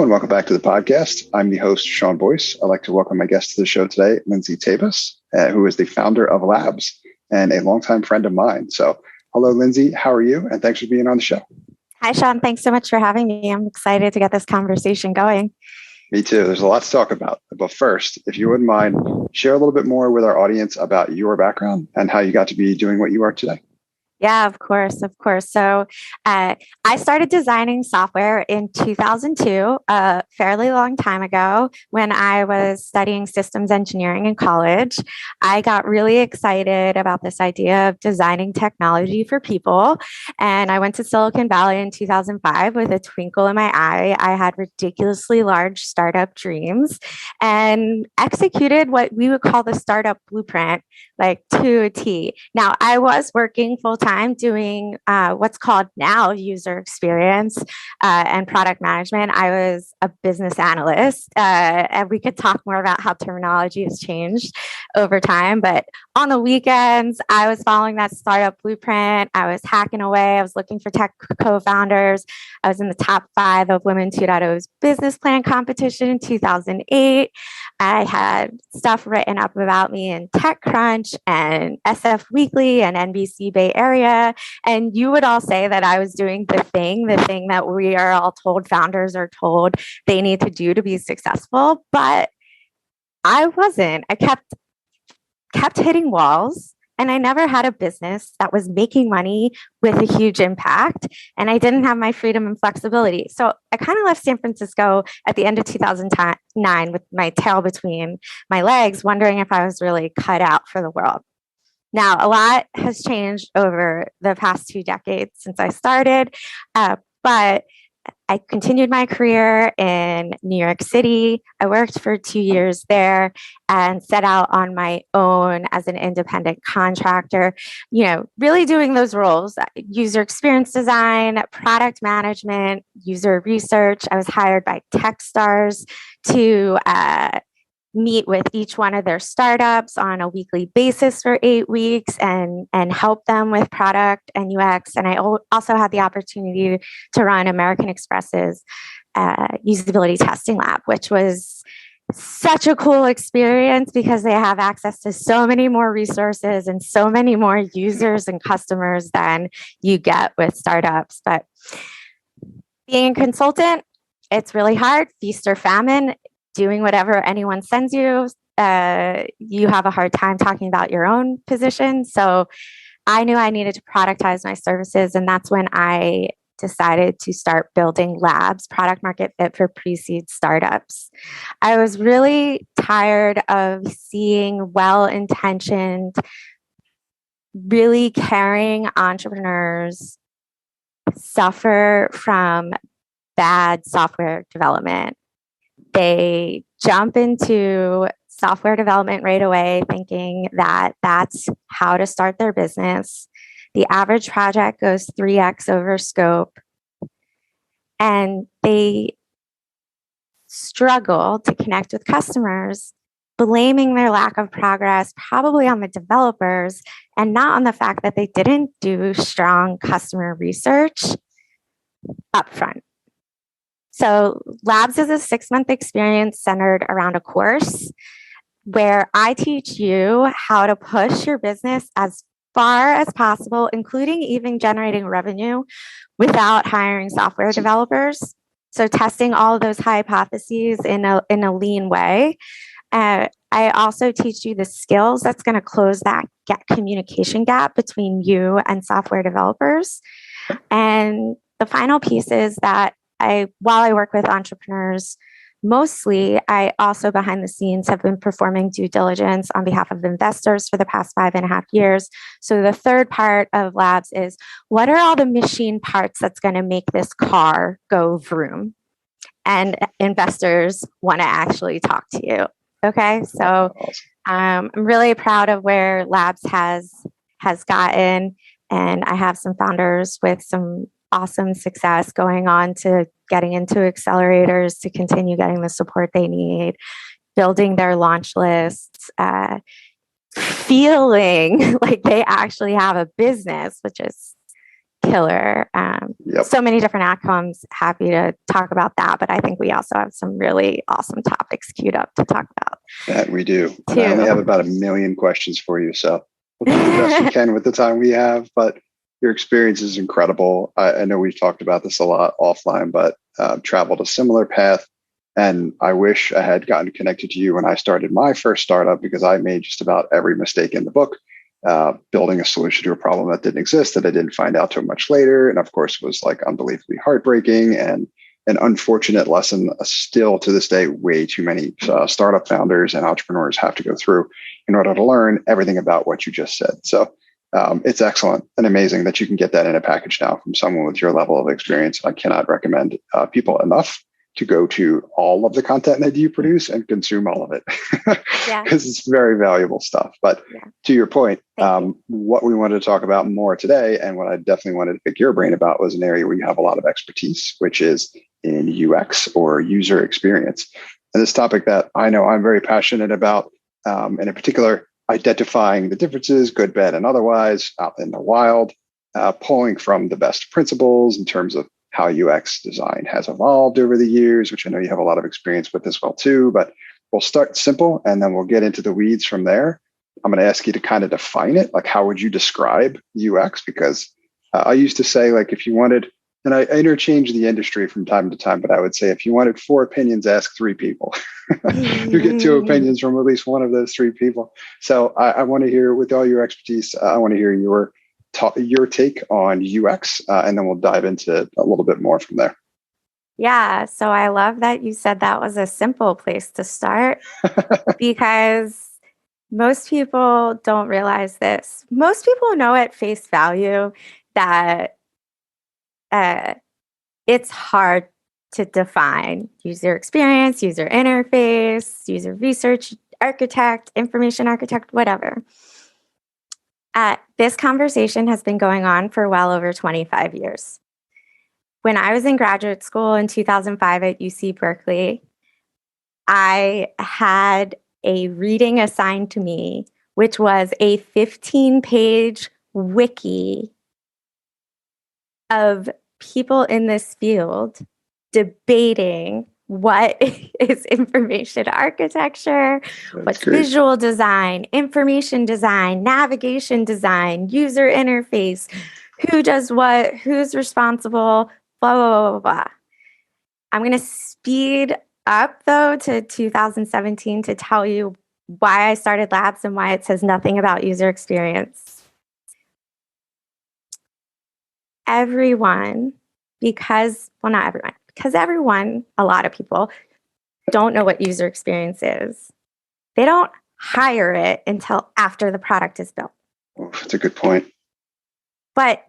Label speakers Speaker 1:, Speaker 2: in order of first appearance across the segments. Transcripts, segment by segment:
Speaker 1: and welcome back to the podcast. I'm the host, Sean Boyce. I'd like to welcome my guest to the show today, Lindsay Tabas, who is the founder of Labs and a longtime friend of mine. So hello, Lindsay. How are you? And thanks for being on the show.
Speaker 2: Hi, Sean. Thanks so much for having me. I'm excited to get this conversation going.
Speaker 1: Me too. There's a lot to talk about. But first, if you wouldn't mind, share a little bit more with our audience about your background and how you got to be doing what you are today.
Speaker 2: Yeah, of course. So I started designing software in 2002, a fairly long time ago, when I was studying systems engineering in college. I got really excited about this idea of designing technology for people. And I went to Silicon Valley in 2005 with a twinkle in my eye. I had ridiculously large startup dreams and executed what we would call the startup blueprint, like to a T. Now, I was working full-time doing what's called now user experience and product management. I was a business analyst, and we could talk more about how terminology has changed over time. But on the weekends, I was following that startup blueprint. I was hacking away. I was looking for tech co-founders. I was in the top 5 of Women 2.0's business plan competition in 2008. I had stuff written up about me in TechCrunch and SF Weekly and NBC Bay Area. And you would all say that I was doing the thing that we are all told founders are told they need to do to be successful. But I wasn't. I kept hitting walls. And I never had a business that was making money with a huge impact. And I didn't have my freedom and flexibility. So I kind of left San Francisco at the end of 2009 with my tail between my legs, wondering if I was really cut out for the world. Now, a lot has changed over the past 2 decades since I started, but I continued my career in New York City. I worked for 2 years there and set out on my own as an independent contractor, really doing those roles, user experience design, product management, user research. I was hired by Techstars to meet with each one of their startups on a weekly basis for 8 weeks and help them with product and UX. And I also had the opportunity to run American Express's usability testing lab, which was such a cool experience because they have access to so many more resources and so many more users and customers than you get with startups. But being a consultant, it's really hard, feast or famine. Doing whatever anyone sends you, you have a hard time talking about your own position. So I knew I needed to productize my services. And that's when I decided to start building labs, product market fit for pre-seed startups. I was really tired of seeing well-intentioned, really caring entrepreneurs suffer from bad software development. They jump into software development right away, thinking that that's how to start their business. The average project goes 3x over scope, and they struggle to connect with customers, blaming their lack of progress probably on the developers and not on the fact that they didn't do strong customer research upfront. So Labs is a 6-month experience centered around a course where I teach you how to push your business as far as possible, including even generating revenue without hiring software developers. So testing all of those hypotheses in a lean way. I also teach you the skills that's going to close that communication gap between you and software developers. And the final piece is that while I work with entrepreneurs, mostly I also behind the scenes have been performing due diligence on behalf of investors for the past 5.5 years. So the third part of Labs is, what are all the machine parts that's going to make this car go vroom? And investors want to actually talk to you. Okay, so I'm really proud of where Labs has gotten, and I have some founders with some awesome success going on to getting into accelerators to continue getting the support they need, building their launch lists, feeling like they actually have a business, which is killer.
Speaker 1: Yep.
Speaker 2: So many different outcomes. Happy to talk about that. But I think we also have some really awesome topics queued up to talk about.
Speaker 1: That we do. And I only have about 1 million questions for you. So we'll do the best we can with the time we have. But your experience is incredible. I know we've talked about this a lot offline, but traveled a similar path. And I wish I had gotten connected to you when I started my first startup, because I made just about every mistake in the book, building a solution to a problem that didn't exist, that I didn't find out till much later. And of course, was like unbelievably heartbreaking and an unfortunate lesson still to this day, way too many startup founders and entrepreneurs have to go through in order to learn everything about what you just said. So it's excellent and amazing that you can get that in a package now from someone with your level of experience. I cannot recommend people enough to go to all of the content that you produce and consume all of it, because it's very valuable stuff. But to your point, what we wanted to talk about more today, and what I definitely wanted to pick your brain about, was an area where you have a lot of expertise, which is in UX, or user experience. And this topic that I know I'm very passionate about, and in particular, identifying the differences, good, bad, and otherwise, out in the wild, pulling from the best principles in terms of how UX design has evolved over the years, which I know you have a lot of experience with as well too. But we'll start simple and then we'll get into the weeds from there. I'm going to ask you to kind of define it. Like, how would you describe UX? Because I used to say, like, if you wanted, and I interchange the industry from time to time, but I would say if you wanted 4 opinions, ask 3 people. You get 2 opinions from at least one of those 3 people. So I want to hear, with all your expertise, I want to hear your take on UX, and then we'll dive into a little bit more from there.
Speaker 2: Yeah. So I love that you said that was a simple place to start, because most people don't realize this. Most people know at face value that it's hard to define user experience, user interface, user research architect, information architect, whatever. This conversation has been going on for well over 25 years. When I was in graduate school in 2005 at UC Berkeley, I had a reading assigned to me, which was a 15-page wiki of people in this field debating what is information architecture, what's visual design, information design, navigation design, user interface, who does what, who's responsible, blah, blah, blah, blah. I'm going to speed up, though, to 2017 to tell you why I started Labs and why it says nothing about user experience. Everyone, not everyone, because everyone, a lot of people, don't know what user experience is. They don't hire it until after the product is built.
Speaker 1: That's a good point.
Speaker 2: But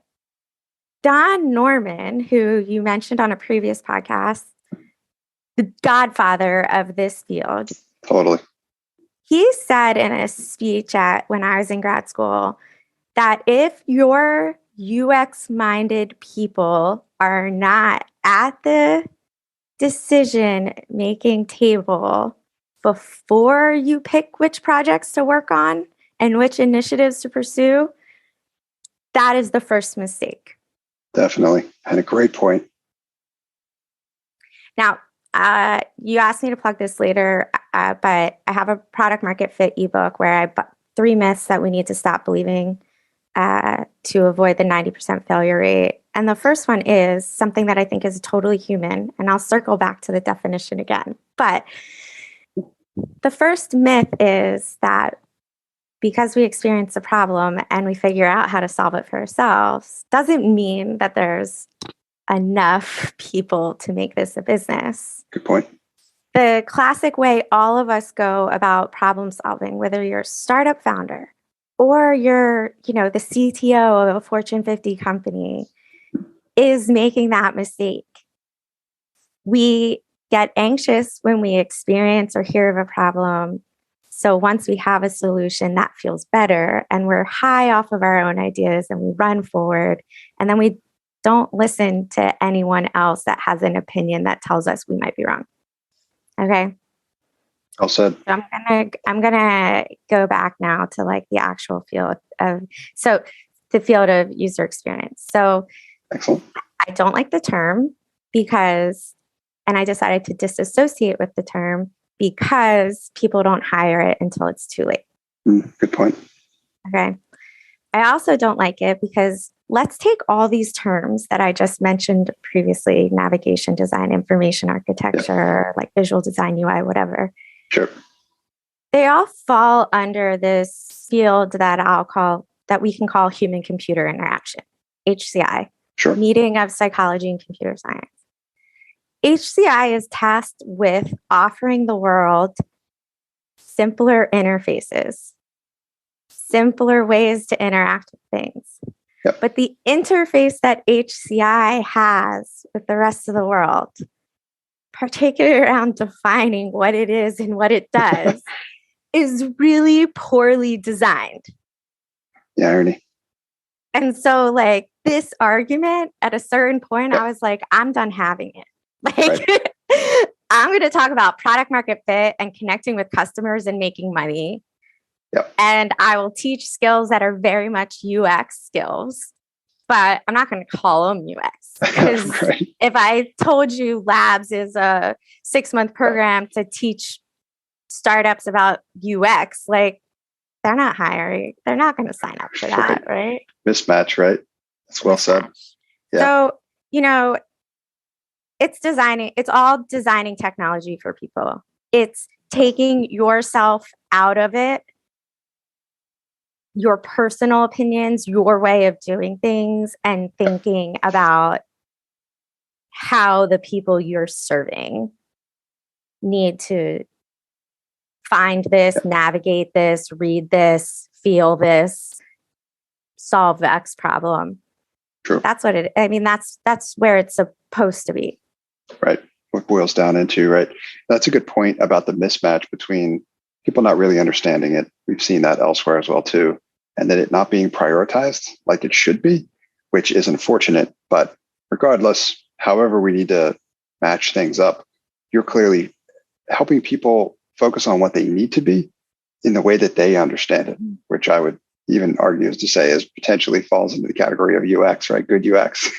Speaker 2: Don Norman, who you mentioned on a previous podcast, the godfather of this field.
Speaker 1: Totally.
Speaker 2: He said in a speech when I was in grad school that if your UX-minded people are not at the decision-making table before you pick which projects to work on and which initiatives to pursue, that is the first mistake.
Speaker 1: Definitely. And a great point.
Speaker 2: Now, you asked me to plug this later, but I have a product market fit ebook where I 3 myths that we need to stop believing to avoid the 90% failure rate. And the first one is something that I think is totally human, and I'll circle back to the definition again. But the first myth is that because we experience a problem and we figure out how to solve it for ourselves, doesn't mean that there's enough people to make this a business.
Speaker 1: Good point.
Speaker 2: The classic way all of us go about problem solving, whether you're a startup founder or you're, the CTO of a Fortune 50 company, is making that mistake. We get anxious when we experience or hear of a problem. So once we have a solution, that feels better, and we're high off of our own ideas and we run forward, and then we don't listen to anyone else that has an opinion that tells us we might be wrong. Okay.
Speaker 1: All said.
Speaker 2: So I'm gonna go back now to like the actual field of. So the field of user experience. So
Speaker 1: Excellent.
Speaker 2: I don't like the term and I decided to disassociate with the term because people don't hire it until it's too late.
Speaker 1: Good point.
Speaker 2: Okay. I also don't like it because let's take all these terms that I just mentioned previously, navigation design, information architecture, like visual design, UI, whatever.
Speaker 1: Sure.
Speaker 2: They all fall under this field that we can call human computer interaction, HCI,
Speaker 1: Sure.
Speaker 2: meeting of psychology and computer science. HCI is tasked with offering the world simpler interfaces, simpler ways to interact with things.
Speaker 1: Yep.
Speaker 2: But the interface that HCI has with the rest of the world, particularly around defining what it is and what it does, is really poorly designed.
Speaker 1: Yeah, irony.
Speaker 2: And so, like, this argument at a certain point, I was like, I'm done having it. Like, I'm going to talk about product market fit and connecting with customers and making money.
Speaker 1: Yep.
Speaker 2: And I will teach skills that are very much UX skills, but I'm not going to call them UX. Because if I told you Labs is a 6-month program to teach startups about UX, like, they're not hiring. They're not going to sign up for that, right?
Speaker 1: Mismatch, right? That's well said.
Speaker 2: Yeah. So, it's all designing technology for people. It's taking yourself out of it, your personal opinions, your way of doing things, and thinking about how the people you're serving need to find this, navigate this, read this, feel this, solve the X problem.
Speaker 1: True.
Speaker 2: That's what that's where it's supposed to be.
Speaker 1: Right. What boils down into, right? That's a good point about the mismatch between people not really understanding it. We've seen that elsewhere as well too. And then it not being prioritized like it should be, which is unfortunate. But regardless, however we need to match things up, you're clearly helping people focus on what they need to be in the way that they understand it, which I would even argue to say is potentially falls into the category of UX, right? Good UX.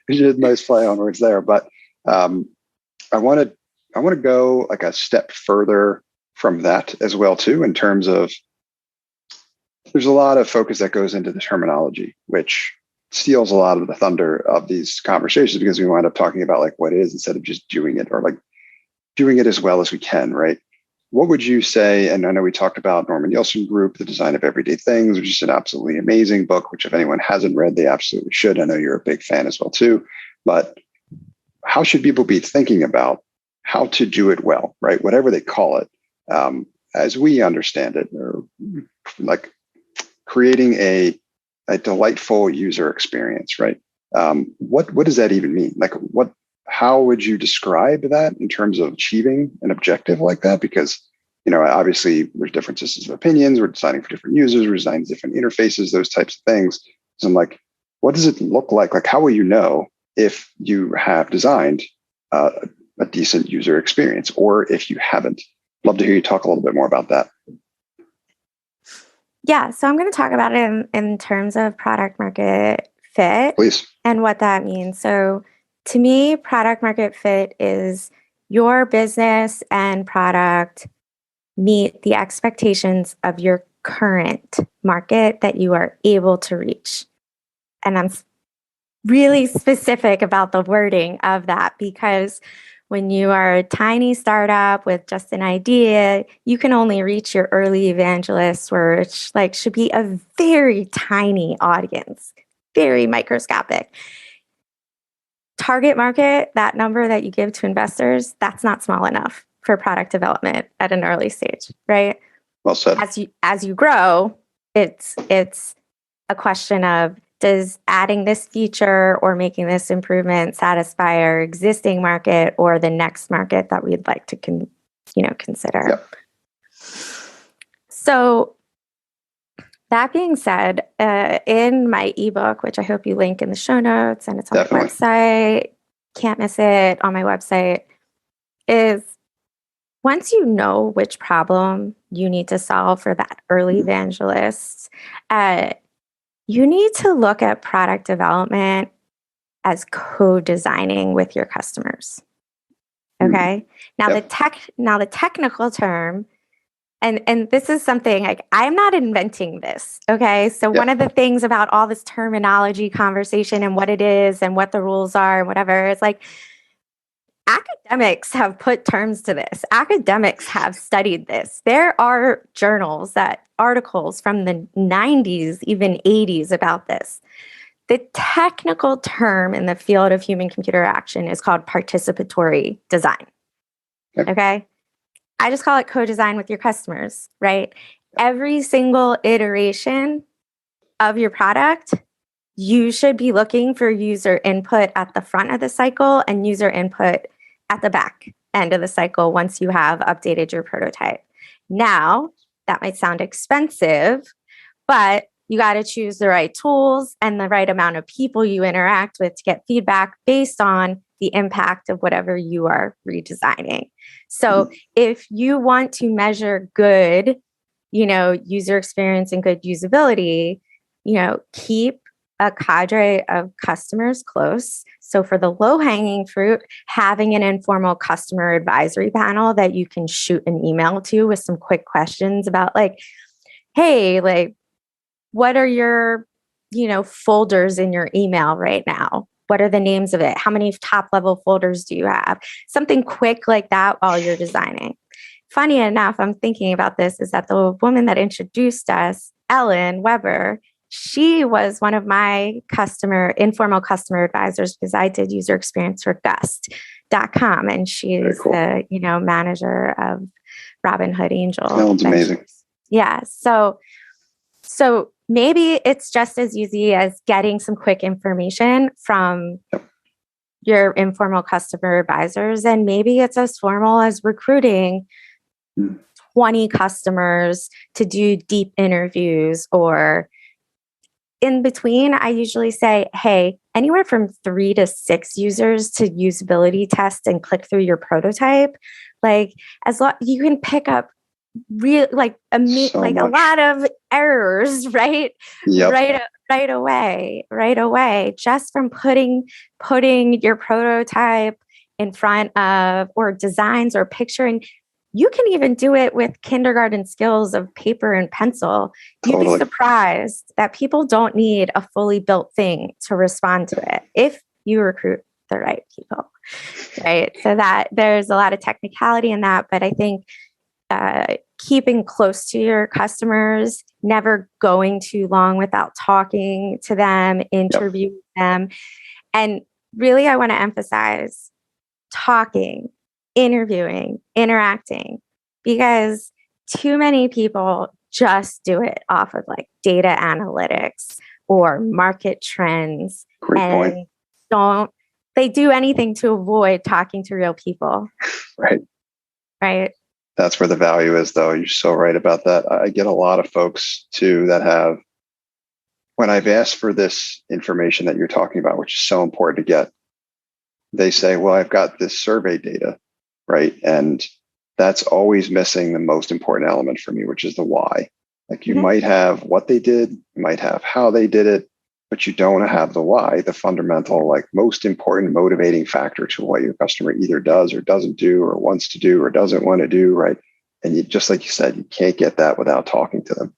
Speaker 1: Which is a nice play on words there. But I want to go like a step further from that as well too, in terms of there's a lot of focus that goes into the terminology, which steals a lot of the thunder of these conversations because we wind up talking about like what it is instead of just doing it or like doing it as well as we can, right? What would you say? And I know we talked about Norman Nielsen Group, The Design of Everyday Things, which is an absolutely amazing book, which if anyone hasn't read, they absolutely should. I know you're a big fan as well too. But how should people be thinking about how to do it well, right? Whatever they call it, as we understand it, or like creating a delightful user experience, right? What does that even mean? Like how would you describe that in terms of achieving an objective like that? Because, obviously there's differences of opinions. We're designing for different users, we're designing different interfaces, those types of things. So I'm like, what does it look like? Like, how will you know if you have designed a decent user experience or if you haven't? Love to hear you talk a little bit more about that.
Speaker 2: Yeah, so I'm going to talk about it in terms of product market fit.
Speaker 1: Please.
Speaker 2: And what that means. So to me, product market fit is your business and product meet the expectations of your current market that you are able to reach. And I'm really specific about the wording of that because when you are a tiny startup with just an idea, you can only reach your early evangelists, which should be a very tiny audience, very microscopic. Target market, that number that you give to investors, that's not small enough for product development at an early stage, right?
Speaker 1: Well said.
Speaker 2: As you grow, it's a question of, does adding this feature or making this improvement satisfy our existing market or the next market that we'd like to consider?
Speaker 1: Yep.
Speaker 2: So that being said, in my ebook, which I hope you link in the show notes, and it's on
Speaker 1: Definitely.
Speaker 2: my website, can't miss it on my website, is once you know which problem you need to solve for that early evangelist, you need to look at product development as co-designing with your customers. Okay. Now the technical term, and this is something like I'm not inventing this. Okay. So one of the things about all this terminology conversation and what it is and what the rules are and whatever, it's like academics have put terms to this. Academics have studied this. There are articles from the 90s, even 80s about this. The technical term in the field of human-computer interaction is called participatory design. Okay? I just call it co-design with your customers, right? Every single iteration of your product, you should be looking for user input at the front of the cycle and user input at the back end of the cycle once you have updated your prototype. Now, that might sound expensive, but you got to choose the right tools and the right amount of people you interact with to get feedback based on the impact of whatever you are redesigning. So if you want to measure good, user experience and good usability, keep a cadre of customers close. So for the low-hanging fruit, having an informal customer advisory panel that you can shoot an email to with some quick questions about hey, what are your, folders in your email right now? What are the names of it? How many top level folders do you have? Something quick like that while you're designing. Funny enough, I'm thinking about this is that the woman that introduced us, Ellen Weber, she was one of my informal customer advisors because I did user experience for Gust.com. And she's cool. The, manager of Robinhood Angel.
Speaker 1: Sounds amazing.
Speaker 2: Yeah. So maybe it's just as easy as getting some quick information from your informal customer advisors. And maybe it's as formal as recruiting 20 customers to do deep interviews, or in between, I usually say, hey, anywhere from 3 to 6 users to usability test and click through your prototype. You can pick up a lot of errors, right?
Speaker 1: Yep.
Speaker 2: Right away, just from putting your prototype in front of, or designs or picturing. You can even do it with kindergarten skills of paper and pencil. Totally. You'd be surprised that people don't need a fully built thing to respond to it if you recruit the right people, right? So that there's a lot of technicality in that, but I think keeping close to your customers, never going too long without talking to them, interviewing them. And really, I want to emphasize talking, interviewing, interacting, because too many people just do it off of data analytics or market trends.
Speaker 1: Great point.
Speaker 2: They do anything to avoid talking to real people. Right.
Speaker 1: That's where the value is, though. You're so right about that. I get a lot of folks, too, that have, when I've asked for this information that you're talking about, which is so important to get, they say, well, I've got this survey data, right? And that's always missing the most important element for me, which is the why. You might have what they did, you might have how they did it, but you don't have the why, the fundamental, most important motivating factor to what your customer either does or doesn't do or wants to do or doesn't want to do, right? And just like you said, you can't get that without talking to them.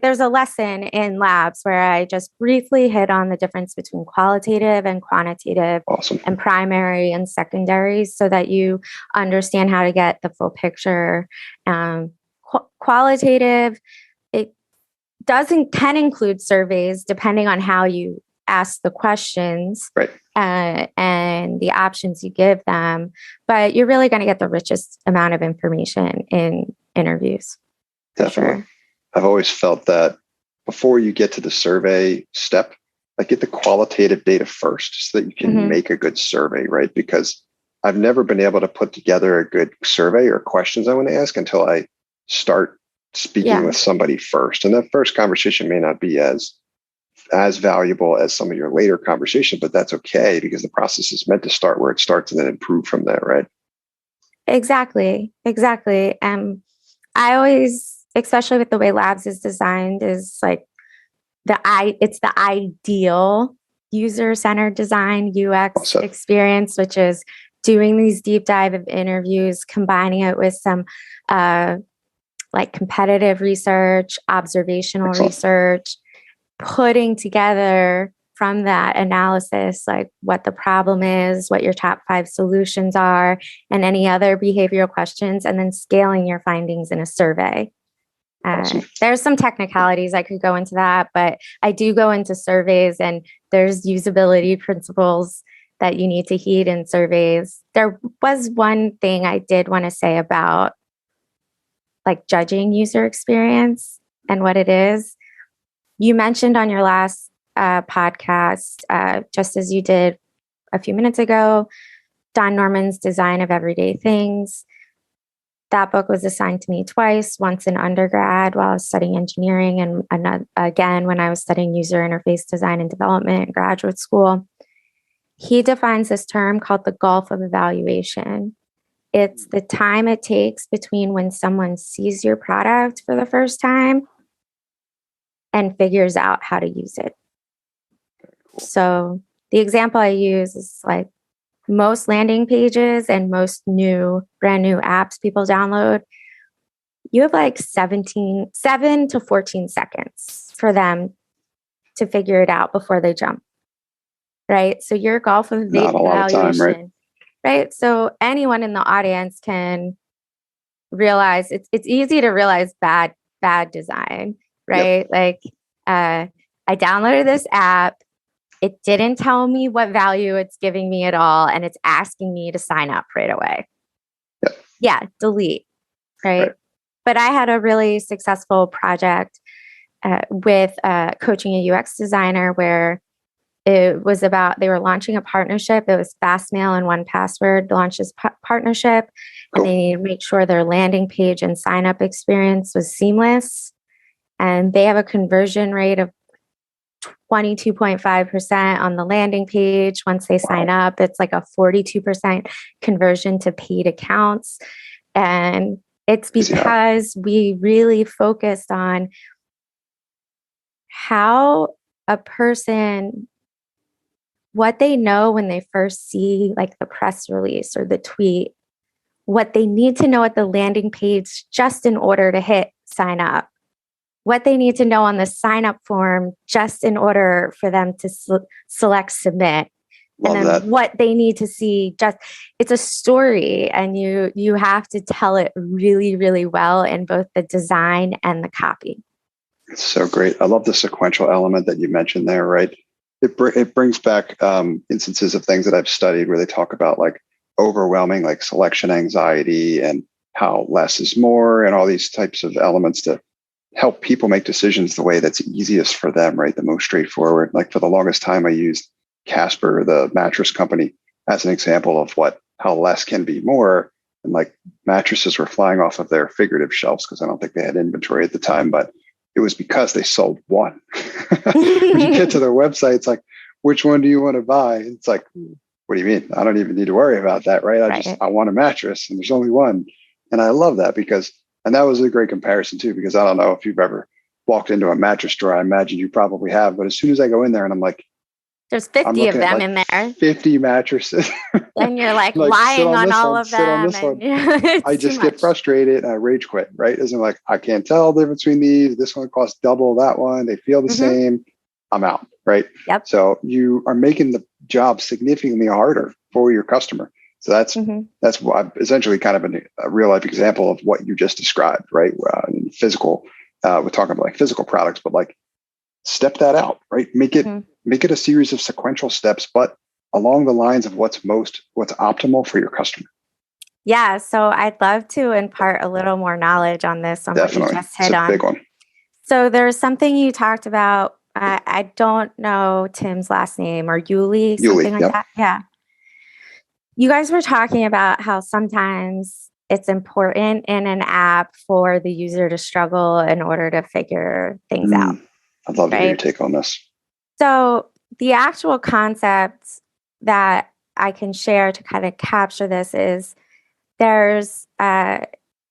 Speaker 2: There's a lesson in labs where I just briefly hit on the difference between qualitative and quantitative, and primary and secondary, so that you understand how to get the full picture. Qualitative, can include surveys depending on how you ask the questions,
Speaker 1: right,
Speaker 2: and the options you give them. But you're really going to get the richest amount of information in interviews.
Speaker 1: Definitely.
Speaker 2: Sure.
Speaker 1: I've always felt that before you get to the survey step, get the qualitative data first so that you can make a good survey, right? Because I've never been able to put together a good survey or questions I want to ask until I start speaking with somebody first. And that first conversation may not be as valuable as some of your later conversation, but that's okay because the process is meant to start where it starts and then improve from there, right?
Speaker 2: Exactly. I always especially with the way Labs is designed, is like it's the ideal user-centered design UX experience, which is doing these deep dive of interviews, combining it with some like competitive research, observational research, putting together from that analysis, like what the problem is, what your top 5 solutions are, and any other behavioral questions, and then scaling your findings in a survey. There's some technicalities I could go into that, but I do go into surveys, and there's usability principles that you need to heed in surveys. There was one thing I did want to say about like judging user experience and what it is. You mentioned on your last podcast, just as you did a few minutes ago, Don Norman's Design of Everyday Things. That book was assigned to me twice, once in undergrad while I was studying engineering, and again when I was studying user interface design and development in graduate school. He defines this term called the gulf of evaluation. It's the time it takes between when someone sees your product for the first time and figures out how to use it. So the example I use is like most landing pages and most brand new apps people download, you have like 7 to 14 seconds for them to figure it out before they jump. Right? So your gulf of evaluation, right? So anyone in the audience can realize it's easy to realize bad design, right? Yep. Like I downloaded this app. It didn't tell me what value it's giving me at all, and it's asking me to sign up right away. Yep. Yeah, delete, right? But I had a really successful project with coaching a UX designer where it was about, they were launching a partnership. It was Fastmail and 1Password launched this partnership, and they needed to make sure their landing page and sign up experience was seamless. And they have a conversion rate of 22.5% on the landing page. Once they sign up, it's like a 42% conversion to paid accounts. And it's because we really focused on how a person, what they know when they first see like the press release or the tweet, what they need to know at the landing page just in order to hit sign up, what they need to know on the sign up form just in order for them to select submit. Love and then that. What they need to see, it's a story, and you have to tell it really, really well in both the design and the copy.
Speaker 1: It's so great. I love the sequential element that you mentioned there, right? It brings back instances of things that I've studied where they talk about like overwhelming like selection anxiety and how less is more and all these types of elements to help people make decisions the way that's easiest for them, right? The most straightforward. Like for the longest time, I used Casper, the mattress company, as an example of how less can be more. And like mattresses were flying off of their figurative shelves because I don't think they had inventory at the time, but it was because they sold one. When you get to their website, it's like, which one do you want to buy? It's like, what do you mean? I don't even need to worry about that, right? I want a mattress and there's only one. And I love that and that was a great comparison too, because I don't know if you've ever walked into a mattress store. I imagine you probably have, but as soon as I go in there and I'm like,
Speaker 2: there's 50 of them in there.
Speaker 1: 50 mattresses.
Speaker 2: And you're like lying on all of them.
Speaker 1: I just get frustrated and I rage quit, right? Isn't like, I can't tell the difference between these. This one costs double that one. They feel the same. I'm out, right?
Speaker 2: Yep.
Speaker 1: So you are making the job significantly harder for your customer. So that's essentially kind of a real life example of what you just described, right? In physical, we're talking about like physical products, but like step that out, right? Make it a series of sequential steps, but along the lines of what's optimal for your customer.
Speaker 2: Yeah. So I'd love to impart a little more knowledge on this, on
Speaker 1: Definitely.
Speaker 2: What you just hit
Speaker 1: it's a
Speaker 2: on.
Speaker 1: Big one.
Speaker 2: So there's something you talked about. I don't know Tim's last name, or Yuli, something like that. Yeah. You guys were talking about how sometimes it's important in an app for the user to struggle in order to figure things out.
Speaker 1: I'd love to hear your take on this.
Speaker 2: So the actual concept that I can share to kind of capture this is there's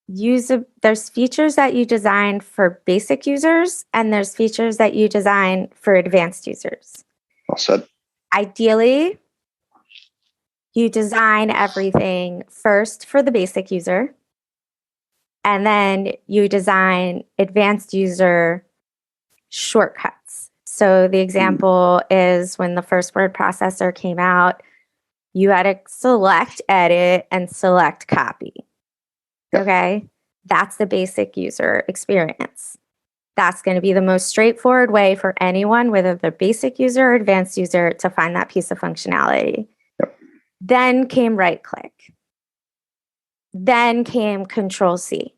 Speaker 2: there's features that you design for basic users, and there's features that you design for advanced users.
Speaker 1: Well said.
Speaker 2: Ideally, you design everything first for the basic user, and then you design advanced user shortcuts. So the example is when the first word processor came out, you had to select edit and select copy. Okay, that's the basic user experience. That's going to be the most straightforward way for anyone, whether they're basic user or advanced user, to find that piece of functionality.
Speaker 1: Yep.
Speaker 2: Then came right click. Then came Control C.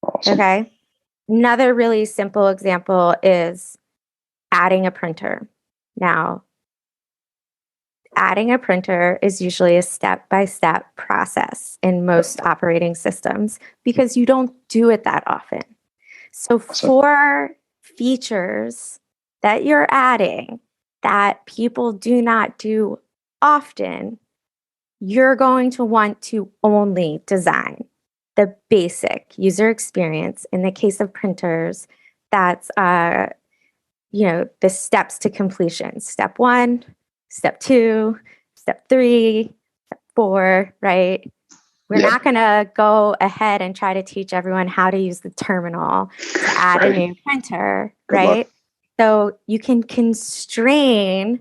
Speaker 1: Awesome.
Speaker 2: Okay. Another really simple example is adding a printer. Now, adding a printer is usually a step-by-step process in most operating systems because you don't do it that often. So for features that you're adding that people do not do often, you're going to want to only design the basic user experience. In the case of printers, that's the steps to completion. Step 1, step 2, step 3, step 4, right? We're not going to go ahead and try to teach everyone how to use the terminal to add a new printer, right? So you can constrain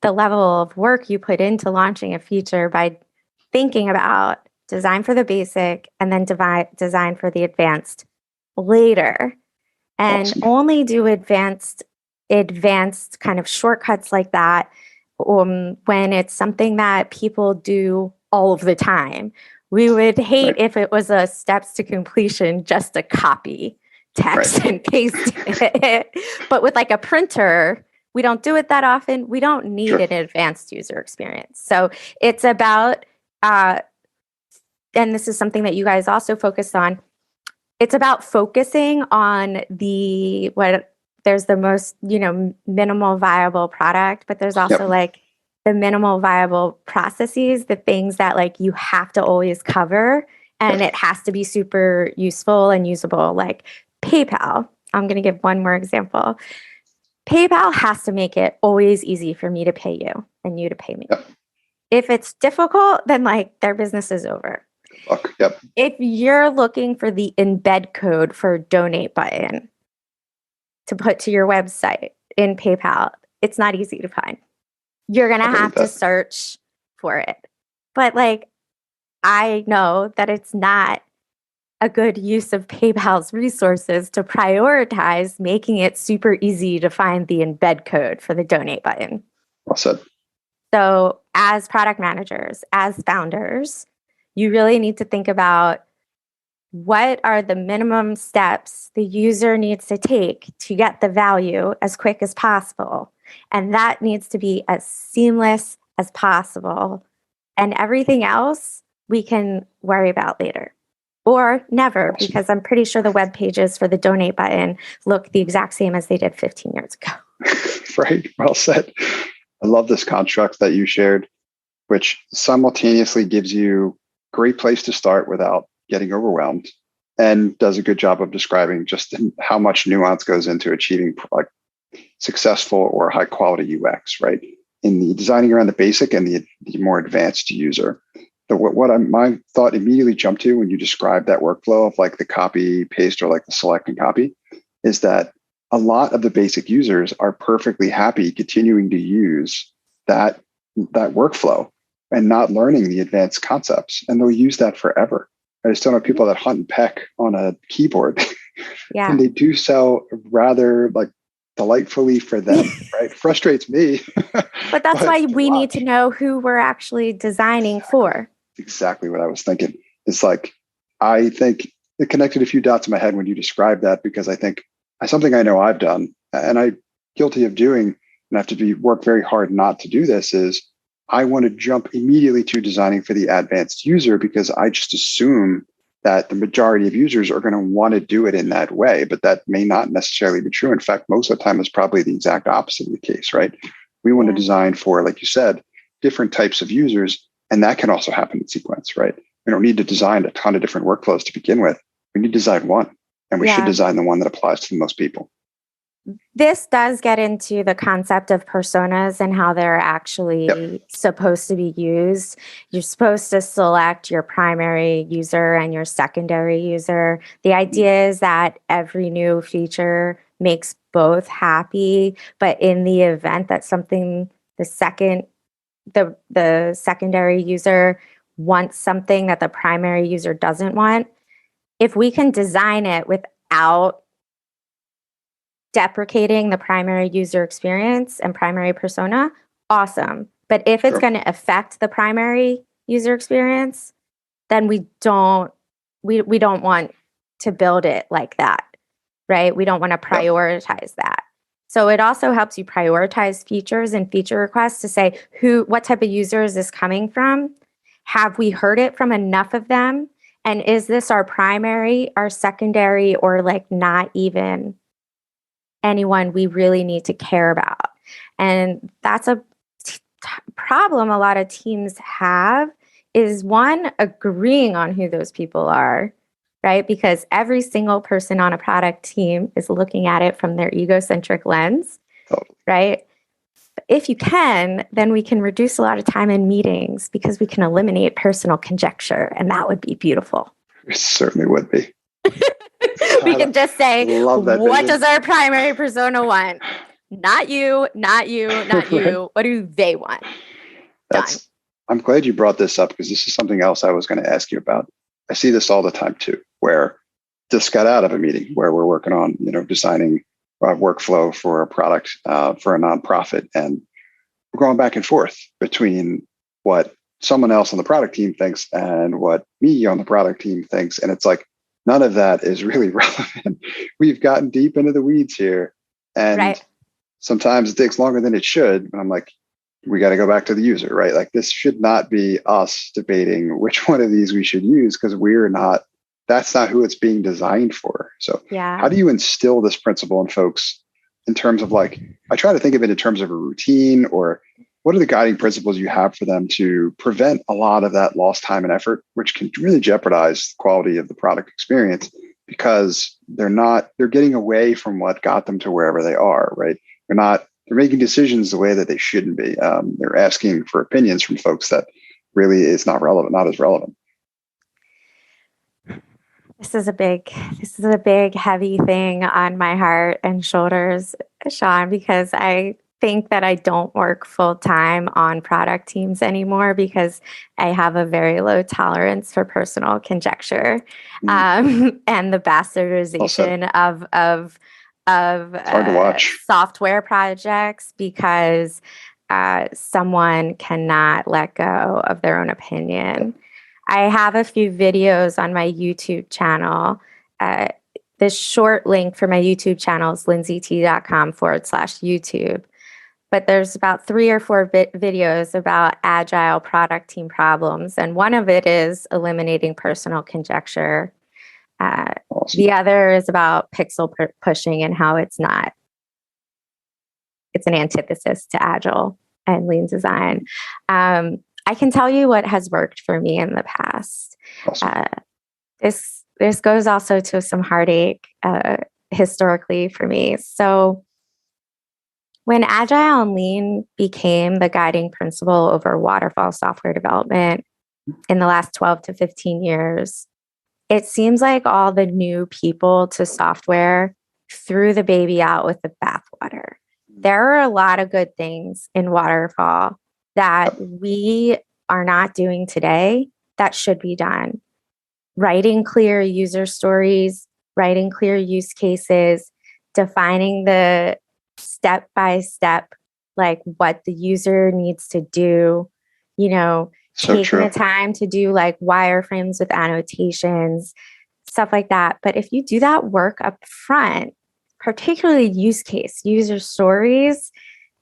Speaker 2: the level of work you put into launching a feature by thinking about design for the basic and then design for the advanced later. And only do advanced kind of shortcuts like that when it's something that people do all of the time. We would hate if it was a steps to completion just to copy text and paste it. But with like a printer, we don't do it that often. We don't need an advanced user experience. So it's about, and this is something that you guys also focused on, it's about focusing on there's the most, minimal viable product, but there's also like the minimal viable processes, the things that like you have to always cover and it has to be super useful and usable. Like PayPal, I'm going to give one more example. PayPal has to make it always easy for me to pay you and you to pay me. If it's difficult, then like their business is over. If you're looking for the embed code for donate button to put to your website in PayPal, it's not easy to find. You're going to have to search for it. But like, I know that it's not a good use of PayPal's resources to prioritize making it super easy to find the embed code for the donate button.
Speaker 1: Well said.
Speaker 2: So as product managers, as founders, you really need to think about what are the minimum steps the user needs to take to get the value as quick as possible. And that needs to be as seamless as possible. And everything else we can worry about later. Or never, because I'm pretty sure the web pages for the donate button look the exact same as they did 15 years ago.
Speaker 1: Right. Well said. I love this construct that you shared, which simultaneously gives you a great place to start without getting overwhelmed and does a good job of describing just how much nuance goes into achieving like successful or high quality UX, right? In the designing around the basic and the more advanced user. But my thought immediately jumped to when you described that workflow of like the copy paste or like the select and copy is that a lot of the basic users are perfectly happy continuing to use that workflow and not learning the advanced concepts. And they'll use that forever. I just don't know people that hunt and peck on a keyboard.
Speaker 2: Yeah.
Speaker 1: And they do so rather like delightfully for them, right? Frustrates me.
Speaker 2: But that's why we need to know who we're actually designing for.
Speaker 1: Exactly what I was thinking. It's like, I think it connected a few dots in my head when you described that, because I think something I know I've done and I'm guilty of doing and have to work very hard not to do this is I want to jump immediately to designing for the advanced user because I just assume that the majority of users are going to want to do it in that way, but that may not necessarily be true. In fact, most of the time it's probably the exact opposite of the case, right? We want to design for, like you said, different types of users, and that can also happen in sequence, right? we don't need to design a ton of different workflows to begin with. We need to design one, and we should design the one that applies to the most people.
Speaker 2: This does get into the concept of personas and how they're actually supposed to be used. You're supposed to select your primary user and your secondary user. The idea is that every new feature makes both happy, but in the event that something, the secondary user wants something that the primary user doesn't want, if we can design it without deprecating the primary user experience and primary persona, awesome. But if it's going to affect the primary user experience, then we don't want to build it like that, right? We don't want to prioritize that. So it also helps you prioritize features and feature requests to say what type of user is this coming from? Have we heard it from enough of them? And is this our primary, our secondary, or like not even anyone we really need to care about? And that's a problem a lot of teams have, is one, agreeing on who those people are, right? Because every single person on a product team is looking at it from their egocentric lens, right? But if you can, then we can reduce a lot of time in meetings because we can eliminate personal conjecture, and that would be beautiful.
Speaker 1: It certainly would be.
Speaker 2: We can just say, what does our primary persona want? Not you, not you, not you. What do they want?
Speaker 1: I'm glad you brought this up, because this is something else I was going to ask you about. I see this all the time too, where just got out of a meeting where we're working on, designing a workflow for a product for a nonprofit, and we're going back and forth between what someone else on the product team thinks and what me on the product team thinks, and it's like, none of that is really relevant. We've gotten deep into the weeds here. And sometimes it takes longer than it should. And I'm like, we got to go back to the user, right? Like, this should not be us debating which one of these we should use, because that's not who it's being designed for. So how do you instill this principle in folks in terms of, like, I try to think of it in terms of a routine, or what are the guiding principles you have for them to prevent a lot of that lost time and effort, which can really jeopardize the quality of the product experience, because they're getting away from what got them to wherever they are, right? They're making decisions the way that they shouldn't be. They're asking for opinions from folks that really is not as relevant.
Speaker 2: This is a big, heavy thing on my heart and shoulders, Sean, because I think that I don't work full time on product teams anymore because I have a very low tolerance for personal conjecture and the bastardization of
Speaker 1: hard to watch
Speaker 2: software projects, because someone cannot let go of their own opinion. I have a few videos on my YouTube channel. The short link for my YouTube channel is lindsayt.com/YouTube. But there's about 3 or 4 videos about agile product team problems. And one of it is eliminating personal conjecture. Awesome. The other is about pixel pushing and how it's an antithesis to agile and lean design. I can tell you what has worked for me in the past. Awesome. This goes also to some heartache historically for me. So when Agile and Lean became the guiding principle over waterfall software development in the last 12 to 15 years, it seems like all the new people to software threw the baby out with the bathwater. There are a lot of good things in waterfall that we are not doing today that should be done. Writing clear user stories, writing clear use cases, defining the step-by-step, like what the user needs to do, taking the time to do like wireframes with annotations, stuff like that. But if you do that work up front, particularly use case, user stories,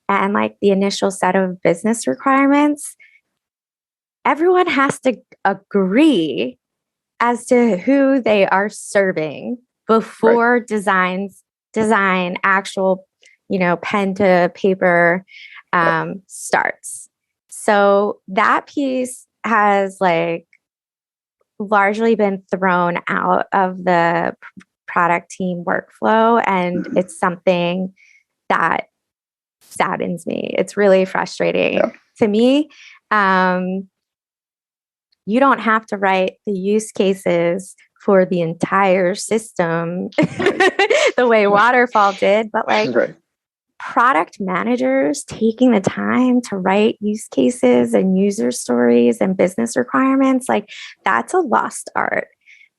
Speaker 2: and like the initial set of business requirements, everyone has to agree as to who they are serving before design actual, pen to paper starts. So that piece has like largely been thrown out of the product team workflow. And it's something that saddens me. It's really frustrating to me. You don't have to write the use cases for the entire system the way Waterfall did, but like product managers taking the time to write use cases and user stories and business requirements, like that's a lost art.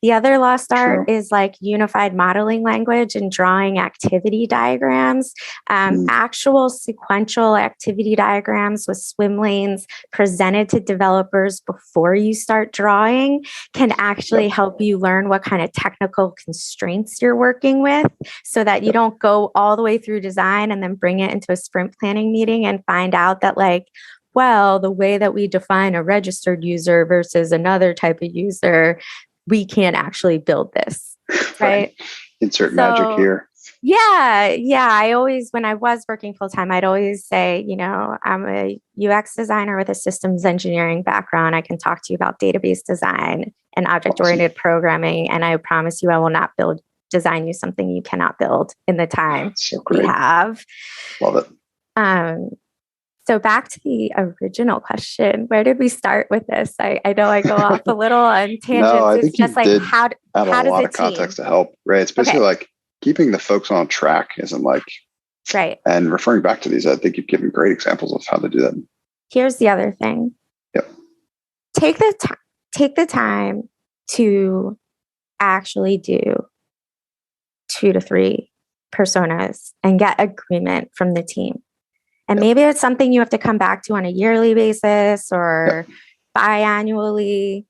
Speaker 2: The other lost art is like unified modeling language and drawing activity diagrams, actual sequential activity diagrams with swim lanes presented to developers before you start drawing can actually help you learn what kind of technical constraints you're working with so that you don't go all the way through design and then bring it into a sprint planning meeting and find out that like, well, the way that we define a registered user versus another type of user, we can't actually build this, right?
Speaker 1: Insert magic here.
Speaker 2: Yeah. I always, when I was working full time, I'd always say, you know, I'm a UX designer with a systems engineering background. I can talk to you about database design and object-oriented programming. And I promise you, I will not design you something you cannot build in the time we have.
Speaker 1: Love it.
Speaker 2: So back to the original question, where did we start with this? I know I go off a little on tangents.
Speaker 1: No, I think
Speaker 2: it's just like how does
Speaker 1: a lot of context to help, right? It's basically like keeping the folks on track isn't like and referring back to these. I think you've given great examples of how to do that.
Speaker 2: Here's the other thing. Take the time to actually do 2 to 3 personas and get agreement from the team. And maybe it's something you have to come back to on a yearly basis or biannually.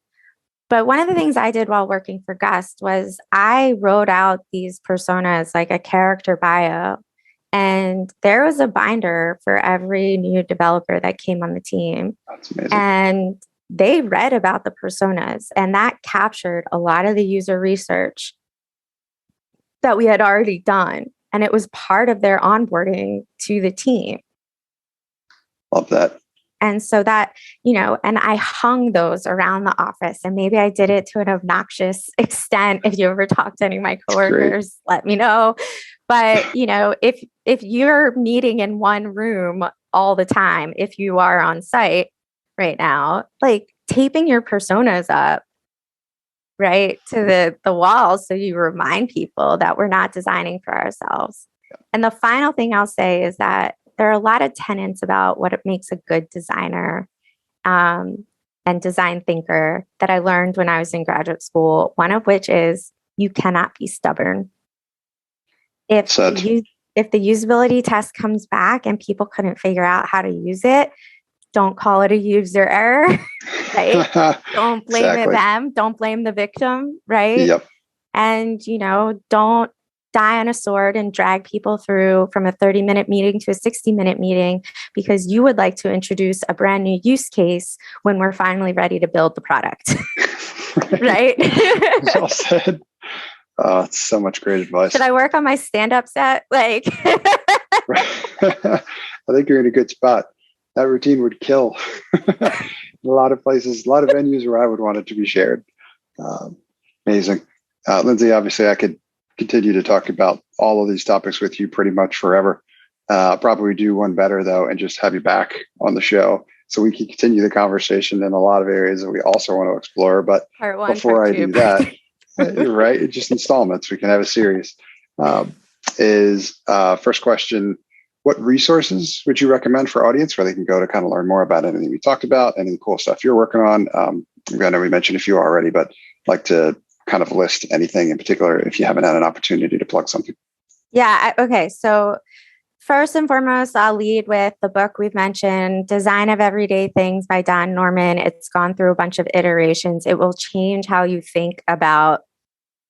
Speaker 2: But one of the things I did while working for Gust was I wrote out these personas like a character bio. And there was a binder for every new developer that came on the team.
Speaker 1: That's amazing.
Speaker 2: And they read about the personas. And that captured a lot of the user research that we had already done. And it was part of their onboarding to the team.
Speaker 1: Love that.
Speaker 2: And so that, you know, and I hung those around the office, and maybe I did it to an obnoxious extent. If you ever talk to any of my coworkers, let me know. But, you know, if you're meeting in one room all the time, if you are on site right now, like taping your personas up, right, to the walls so you remind people that we're not designing for ourselves. And the final thing I'll say is that there are a lot of tenets about what it makes a good designer and design thinker that I learned when I was in graduate school. One of which is you cannot be stubborn. If the usability test comes back and people couldn't figure out how to use it, don't call it a user error, right? Don't blame it them. Don't blame the victim, right?
Speaker 1: Yep.
Speaker 2: And, you know, don't die on a sword and drag people through from a 30-minute meeting to a 60-minute meeting because you would like to introduce a brand new use case when we're finally ready to build the product. Right?
Speaker 1: Well said. Oh, it's so much great advice.
Speaker 2: Should I work on my stand-up set? Like,
Speaker 1: I think you're in a good spot. That routine would kill a lot of places, a lot of venues where I would want it to be shared. Amazing. Lindsay, obviously I could continue to talk about all of these topics with you pretty much forever. Probably do one better though, and just have you back on the show so we can continue the conversation in a lot of areas that we also want to explore. But before I do that, you're right. It's just installments. We can have a series. First question, what resources would you recommend for audience where they can go to kind of learn more about anything we talked about, any cool stuff you're working on? I know we mentioned a few already, but like to kind of list anything in particular if you haven't had an opportunity to plug something.
Speaker 2: Yeah. Okay. So first and foremost, I'll lead with the book we've mentioned, Design of Everyday Things by Don Norman. It's gone through a bunch of iterations. It will change how you think about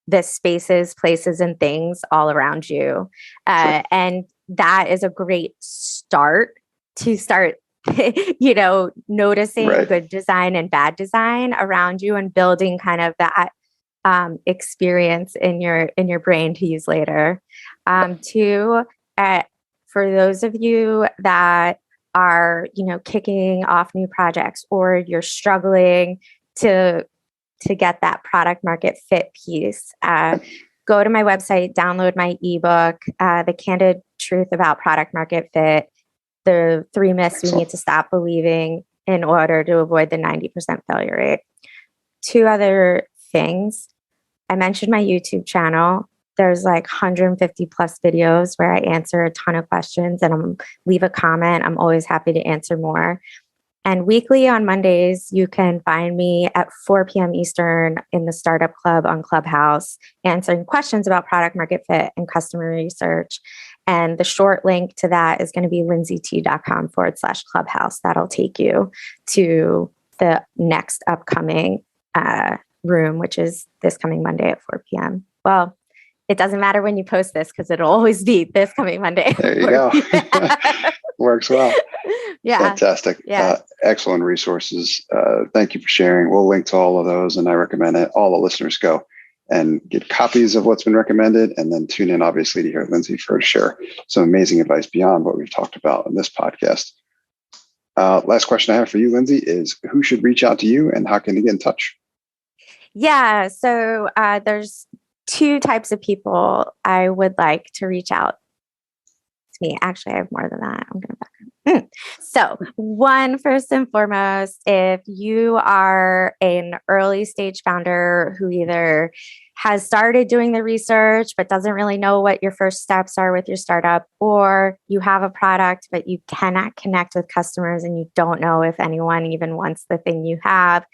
Speaker 2: the spaces, places, and things all around you.
Speaker 1: Sure.
Speaker 2: And that is a great start to start, you know, noticing good design and bad design around you and building kind of that experience in your brain to use later. Two, for those of you that are, you know, kicking off new projects or you're struggling to to get that product market fit piece, go to my website, download my ebook, The Candid Truth About Product Market Fit, the 3 myths we need to stop believing in order to avoid the 90% failure rate. 2 other things. I mentioned my YouTube channel. There's like 150 plus videos where I answer a ton of questions and leave a comment. I'm always happy to answer more. And weekly on Mondays, you can find me at 4 p.m. Eastern in the Startup Club on Clubhouse, answering questions about product market fit and customer research. And the short link to that is going to be lindsayt.com/clubhouse. That'll take you to the next upcoming room, which is this coming Monday at 4 p.m. Well, it doesn't matter when you post this because it'll always be this coming Monday.
Speaker 1: There you go. Works well.
Speaker 2: Yeah.
Speaker 1: Fantastic.
Speaker 2: Yeah.
Speaker 1: Excellent resources. Thank you for sharing. We'll link to all of those, and I recommend it. All the listeners go and get copies of what's been recommended, and then tune in, obviously, to hear Lindsay for to share some amazing advice beyond what we've talked about in this podcast. Last question I have for you, Lindsay, is who should reach out to you and how can they get in touch?
Speaker 2: Yeah. So there's 2 types of people I would like to reach out to me. Actually, I have more than that. I'm going to back up. So, one, first and foremost, if you are an early stage founder who either has started doing the research but doesn't really know what your first steps are with your startup, or you have a product but you cannot connect with customers and you don't know if anyone even wants the thing you have,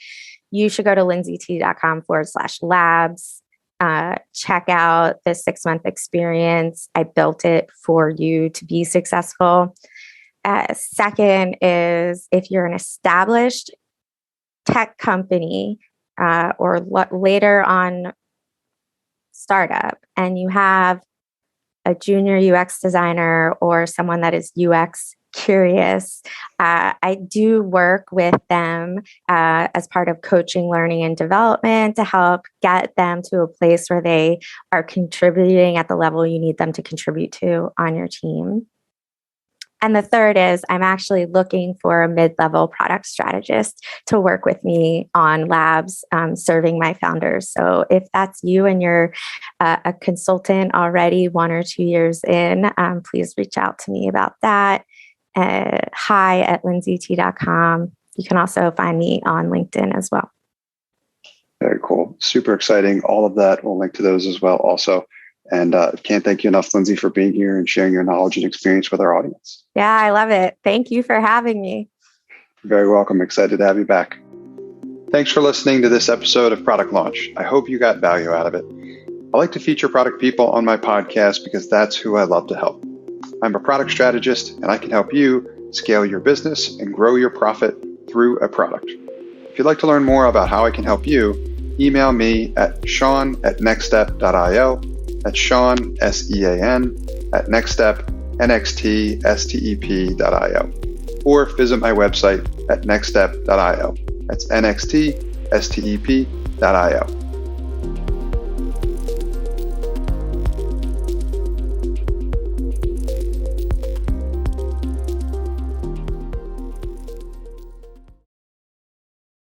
Speaker 2: you should go to lindsayt.com/labs. Check out the 6-month experience. I built it for you to be successful. Second is if you're an established tech company or later on startup and you have a junior UX designer or someone that is UX curious, I do work with them as part of coaching, learning, and development to help get them to a place where they are contributing at the level you need them to contribute to on your team. And the third is I'm actually looking for a mid-level product strategist to work with me on labs, serving my founders. So if that's you and you're a consultant already 1 or 2 years in, please reach out to me about that. hi@lindsayt.com. You can also find me on LinkedIn as well.
Speaker 1: Very cool. Super exciting. All of that. We'll link to those as well also. And can't thank you enough, Lindsay, for being here and sharing your knowledge and experience with our audience.
Speaker 2: Yeah, I love it. Thank you for having me.
Speaker 1: You're very welcome. Excited to have you back. Thanks for listening to this episode of Product Launch. I hope you got value out of it. I like to feature product people on my podcast because that's who I love to help. I'm a product strategist, and I can help you scale your business and grow your profit through a product. If you'd like to learn more about how I can help you, email me at sean@nextstep.io. That's Sean, SEAN, at nextstep.io. Or visit my website at nextstep.io. That's nxtstep.io.